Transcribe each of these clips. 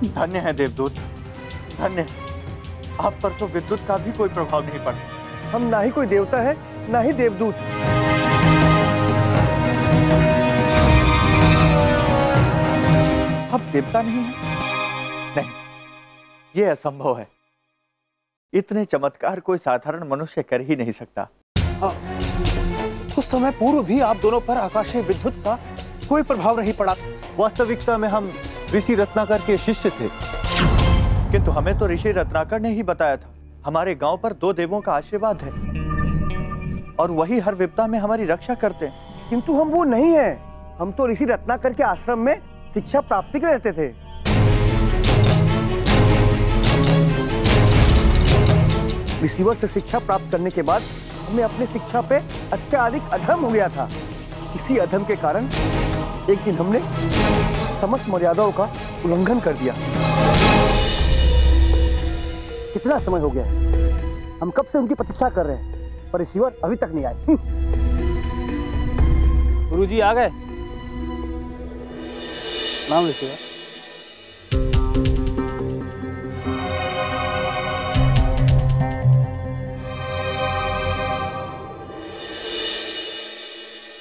धन्य है देवदूत, धन्य। आप पर तो विद्युत का भी कोई प्रभाव नहीं पड़ा। हम ना ही कोई देवता है, ना ही देवदूत। आप देवता नहीं हैं? नहीं, ये असंभव है। इतने चमत्कार कोई साधारण मनुष्य कर ही नहीं सकता। कुछ समय पूर्व भी आप दोनों पर आकाशीय विद्युत का कोई प्रभाव नहीं पड़ा। वास्तविकता में हम ऋषि रत्नाकर के शिष्य थे, किंतु हमें तो ऋषि रत्नाकर ने ही बताया था हमारे गांव पर 2 देवों का आशीर्वाद है और वही हर विपदा में हमारी रक्षा करते हैं। किंतु हम वो नहीं है। हम तो ऋषि रत्नाकर के आश्रम में शिक्षा प्राप्ति के रहते थे। ऋषिवर से शिक्षा प्राप्त करने के बाद हमें अपनी शिक्षा पे अत्यधिक अधर्म हो गया था। इसी अधर्म के कारण एक दिन हमने समस्त मर्यादाओं का उल्लंघन कर दिया। कितना समय हो गया है, हम कब से उनकी प्रतीक्षा कर रहे हैं, पर ऋषिवर अभी तक नहीं आए। गुरुजी आ गए। नाम ऋषिवर।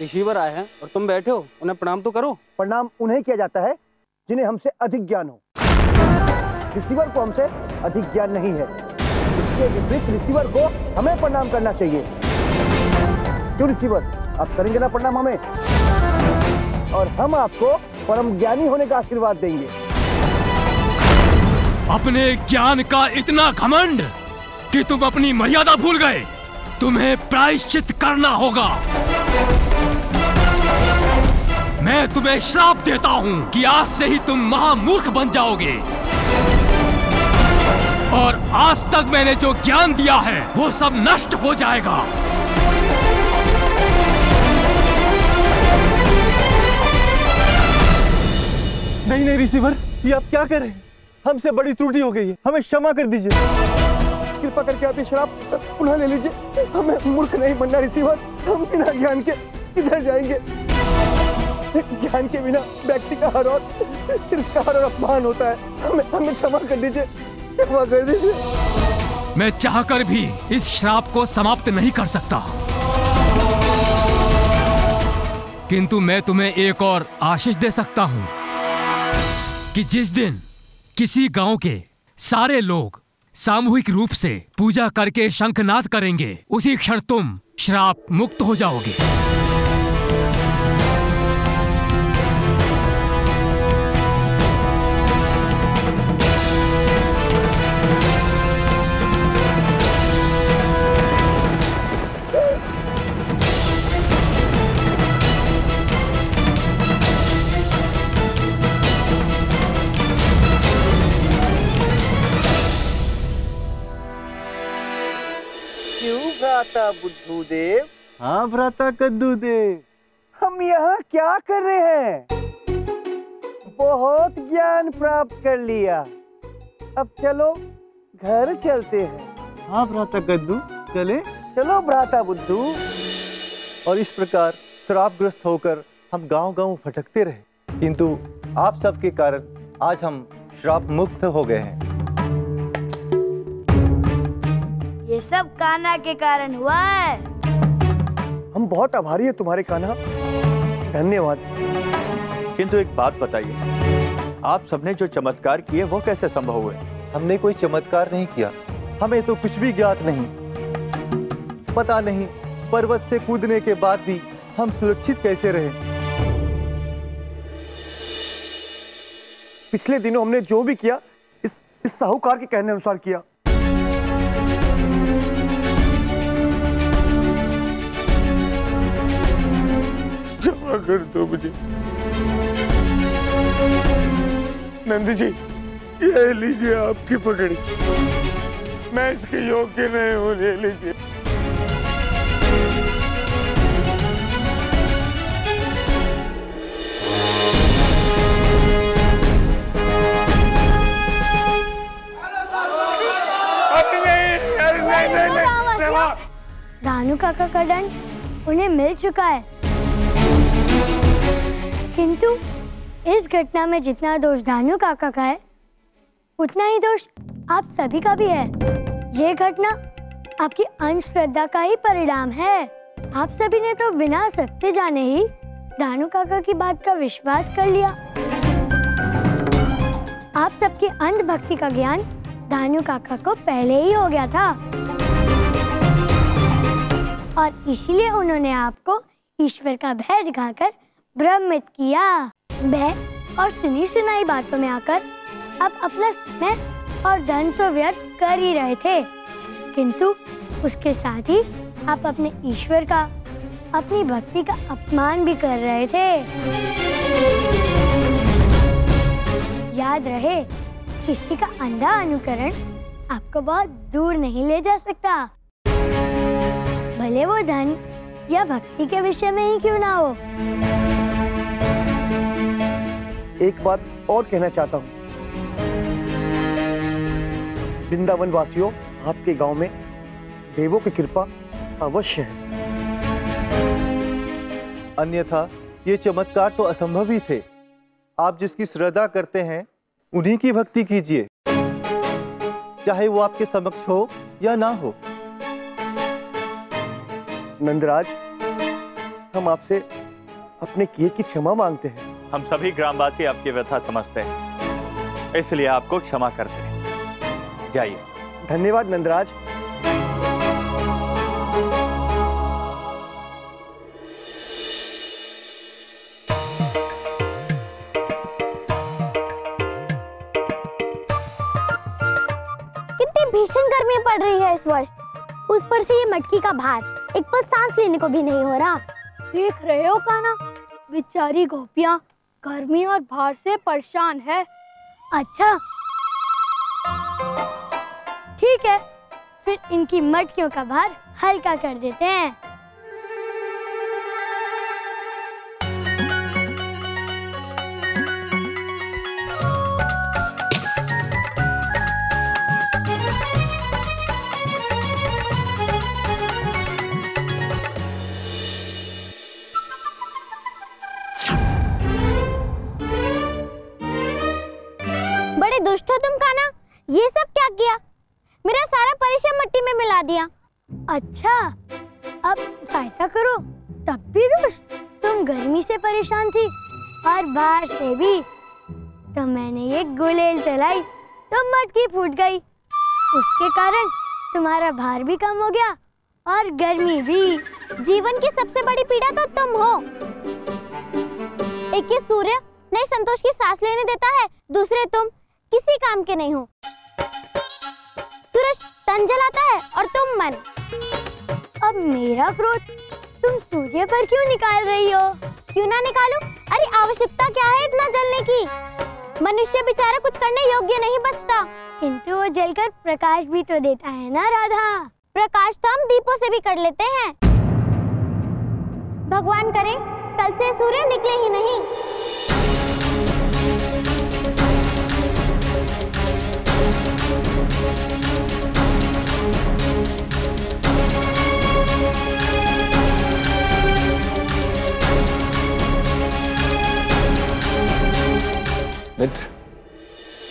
ऋषिवर आए हैं और तुम बैठे हो, उन्हें प्रणाम तो करो। प्रणाम उन्हें किया जाता है जिन्हें हमसे अधिक ज्ञान हो। ऋषिवर को हमसे अधिक ज्ञान नहीं है, इसके विपरीत ऋषिवर को हमें प्रणाम करना चाहिए। क्यों ऋषिवर, आप करेंगे ना प्रणाम हमें, और हम आपको परम ज्ञानी होने का आशीर्वाद देंगे। अपने ज्ञान का इतना घमंड कि तुम अपनी मर्यादा भूल गए। तुम्हें प्रायश्चित करना होगा। मैं तुम्हें श्राप देता हूं कि आज से ही तुम महामूर्ख बन जाओगे और आज तक मैंने जो ज्ञान दिया है वो सब नष्ट हो जाएगा। नहीं नहीं ऋषिवर, ये आप क्या कर रहे हैं? हमसे बड़ी त्रुटि हो गई है, हमें क्षमा कर दीजिए। कृपा करके आप ये श्राप पुनः ले लीजिए। हमें मूर्ख नहीं बनना ऋषिवर। हम बिना ज्ञान के किधर जाएंगे? ज्ञान के बिना व्यक्ति का हर और तिरस्कार और अपमान होता है। हमें क्षमा कर दीजिए, क्षमा कर दीजिए। मैं चाहकर भी इस श्राप को समाप्त नहीं कर सकता, किंतु मैं तुम्हें एक और आशीष दे सकता हूं कि जिस दिन किसी गांव के सारे लोग सामूहिक रूप से पूजा करके शंखनाद करेंगे, उसी क्षण तुम श्राप मुक्त हो जाओगे। भ्राता बुद्धूदेव। हाँ भ्राता कद्दूदेव, हम यहाँ क्या कर रहे हैं? बहुत ज्ञान प्राप्त कर लिया, अब चलो घर चलते हैं। हाँ भ्राता कद्दू, चले। चलो भ्राता बुद्धू। और इस प्रकार श्रापग्रस्त होकर हम गांव-गांव भटकते रहे, किंतु आप सबके कारण आज हम श्राप मुक्त हो गए हैं। ये सब कान्हा के कारण हुआ है। हम बहुत आभारी हैं तुम्हारे कान्हा, धन्यवाद। किंतु एक बात बताइए, आप सबने जो चमत्कार किए वो कैसे संभव हुए? हमने कोई चमत्कार नहीं किया, हमें तो कुछ भी ज्ञात नहीं। पता नहीं पर्वत से कूदने के बाद भी हम सुरक्षित कैसे रहे। पिछले दिनों हमने जो भी किया इस साहूकार के कहने अनुसार किया। क्षमा कर दो मुझे। नंद जी, ये लीजिए आपकी पकड़ी, मैं इसके योग्य नहीं हूँ, ले लीजिए। दानू काका का दंड उन्हें मिल चुका है, किंतु इस घटना में जितना दोष दानू काका का है उतना ही दोष आप सभी का भी है। ये घटना आपकी अंधश्रद्धा का ही परिणाम है। आप सभी ने तो बिना सत्य जाने ही दानू काका की बात का विश्वास कर लिया। आप सबकी अंधभक्ति का ज्ञान दानू काका को पहले ही हो गया था और इसीलिए उन्होंने आपको ईश्वर का भय दिखाकर भ्रमित किया। भय और सुनी सुनाई बातों में आकर आप अपना समय और धन तो व्यर्थ कर ही रहे थे, किंतु उसके साथ ही आप अपने ईश्वर का, अपनी भक्ति का अपमान भी कर रहे थे। याद रहे, किसी का अंधा अनुकरण आपको बहुत दूर नहीं ले जा सकता, भले वो धन या भक्ति के विषय में ही क्यों ना हो। एक बात और कहना चाहता हूँ, वृंदावन वासियों, आपके गांव में देवों की कृपा अवश्य है, अन्यथा ये चमत्कार तो असंभव ही थे। आप जिसकी श्रद्धा करते हैं उन्हीं की भक्ति कीजिए, चाहे वो आपके समक्ष हो या ना हो। नंदराज, हम आपसे अपने किए की क्षमा मांगते हैं। हम सभी ग्रामवासी आपकी व्यथा समझते हैं, इसलिए आपको क्षमा करते हैं। जाइए। धन्यवाद नंदराज। कितनी भीषण गर्मी पड़ रही है इस वर्ष, उस पर से ये मटकी का भार, एक पल सांस लेने को भी नहीं हो रहा। देख रहे हो कान्हा, बेचारी गोपियां गर्मी और भार से परेशान है। अच्छा ठीक है, फिर इनकी मटकियों का भार हल्का कर देते हैं। बड़े दुष्ट हो तुम कान्हा, ये सब क्या किया? मेरा सारा परिश्रम मिट्टी में मिला दिया। अच्छा, अब सहायता करो। तब भी दुष्ट, तुम गर्मी से परेशान थी और बाहर से भी, तो मैंने ये गुलेल चलाई तो मटकी फूट गई। उसके कारण तुम्हारा भार भी कम हो गया और गर्मी भी। जीवन की सबसे बड़ी पीड़ा तो तुम हो। एक ये सूर्य नए संतोष की सांस लेने देता है, दूसरे तुम किसी काम के नहीं हो। सूरज तन जलाता है और तुम मन। अब मेरा क्रोध तुम सूर्य पर क्यों निकाल रही हो? क्यों ना निकालूं? अरे आवश्यकता क्या है इतना जलने की? मनुष्य बेचारा कुछ करने योग्य नहीं बचता। किंतु वो जलकर प्रकाश भी तो देता है ना राधा। प्रकाश तो हम दीपों से भी कर लेते हैं। भगवान करे कल से सूर्य निकले ही नहीं। मित्र,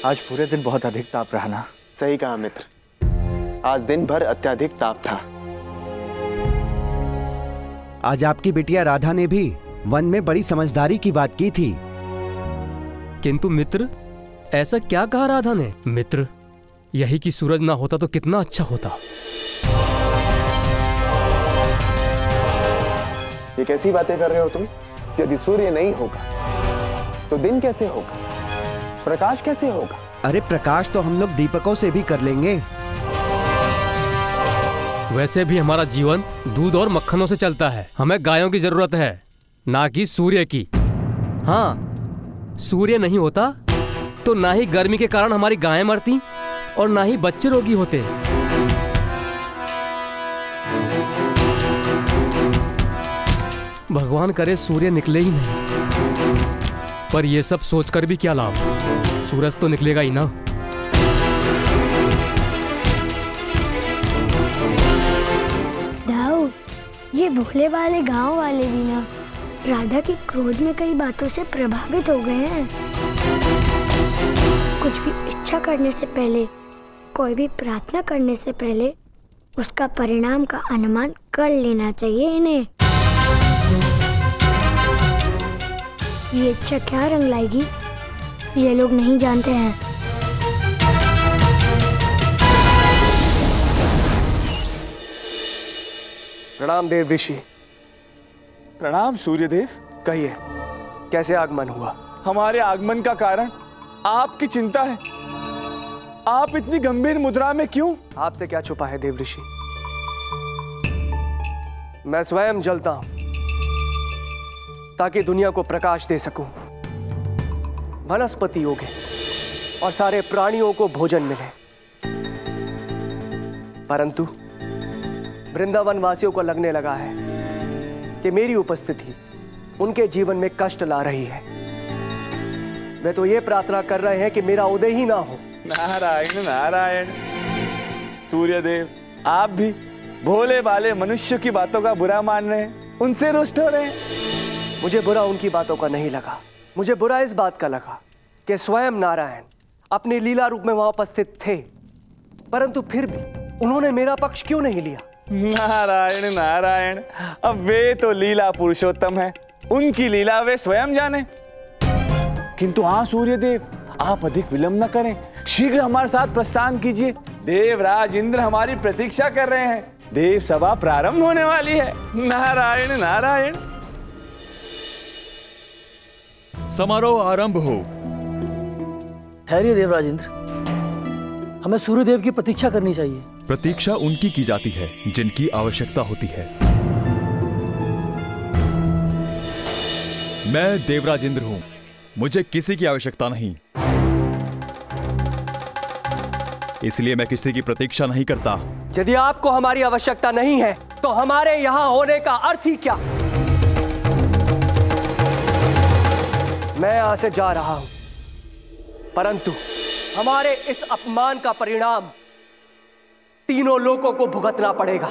आज पूरे दिन बहुत अधिक ताप रहा ना? सही कहा मित्र, आज दिन भर अत्यधिक ताप था। आज आपकी बिटिया राधा ने भी वन में बड़ी समझदारी की बात की थी। किंतु मित्र, ऐसा क्या कहा राधा ने? मित्र, यही कि सूरज ना होता तो कितना अच्छा होता। ये कैसी बातें कर रहे हो तुम? यदि सूर्य नहीं होगा तो दिन कैसे होगा, प्रकाश कैसे होगा? अरे प्रकाश तो हम लोग दीपकों से भी कर लेंगे। वैसे भी हमारा जीवन दूध और मक्खनों से चलता है। हमें गायों की जरूरत है, ना कि सूर्य की। हाँ, सूर्य नहीं होता तो ना ही गर्मी के कारण हमारी गायें मरती और ना ही बच्चे रोगी होते। भगवान करे सूर्य निकले ही नहीं, पर यह सब सोचकर भी क्या लाभ? सूरज तो निकलेगा ही ना। दाऊ, ये भोले वाले गांव वाले भी ना राधा के क्रोध में कई बातों से प्रभावित हो गए हैं। कुछ भी इच्छा इच्छा करने से पहले, कोई भी प्रार्थना करने से पहले उसका परिणाम का अनुमान कर लेना चाहिए इन्हें। ये इच्छा क्या रंग लाएगी ये लोग नहीं जानते हैं। प्रणाम देव ऋषि। प्रणाम सूर्यदेव। कहिए, कैसे आगमन हुआ? हमारे आगमन का कारण आपकी चिंता है। आप इतनी गंभीर मुद्रा में क्यों? आपसे क्या छुपा है देव ऋषि? मैं स्वयं जलता हूं ताकि दुनिया को प्रकाश दे सकूं, वनस्पति उगे और सारे प्राणियों को भोजन मिले। परंतु वृंदावन वासियों को लगने लगा है कि मेरी उपस्थिति उनके जीवन में कष्ट ला रही है। वे तो ये प्रार्थना कर रहे हैं कि मेरा उदय ही ना हो। नारायण नारायण। सूर्यदेव, आप भी भोले भाले मनुष्य की बातों का बुरा मान रहे हैं, उनसे रुष्ट हो रहे हैं। मुझे बुरा उनकी बातों का नहीं लगा। मुझे बुरा इस बात का लगा कि स्वयं नारायण अपने लीला रूप में वहां उपस्थित थे, परंतु फिर भी उन्होंने मेरा पक्ष क्यों नहीं लिया? नारायण नारायण। अब वे तो लीला पुरुषोत्तम है, उनकी लीला वे स्वयं जाने। किंतु हाँ सूर्यदेव, आप अधिक विलंब न करें, शीघ्र हमारे साथ प्रस्थान कीजिए। देवराज इंद्र हमारी प्रतीक्षा कर रहे हैं। देव सभा प्रारंभ होने वाली है। नारायण नारायण। समारोह आरंभ हो। ठहरिए देवराज इंद्र, हमें सूर्यदेव की प्रतीक्षा करनी चाहिए। प्रतीक्षा उनकी की जाती है जिनकी आवश्यकता होती है। मैं देवराज इंद्र हूं, मुझे किसी की आवश्यकता नहीं, इसलिए मैं किसी की प्रतीक्षा नहीं करता। यदि आपको हमारी आवश्यकता नहीं है तो हमारे यहां होने का अर्थ ही क्या? मैं यहां से जा रहा हूं, परंतु हमारे इस अपमान का परिणाम तीनों लोगों को भुगतना पड़ेगा।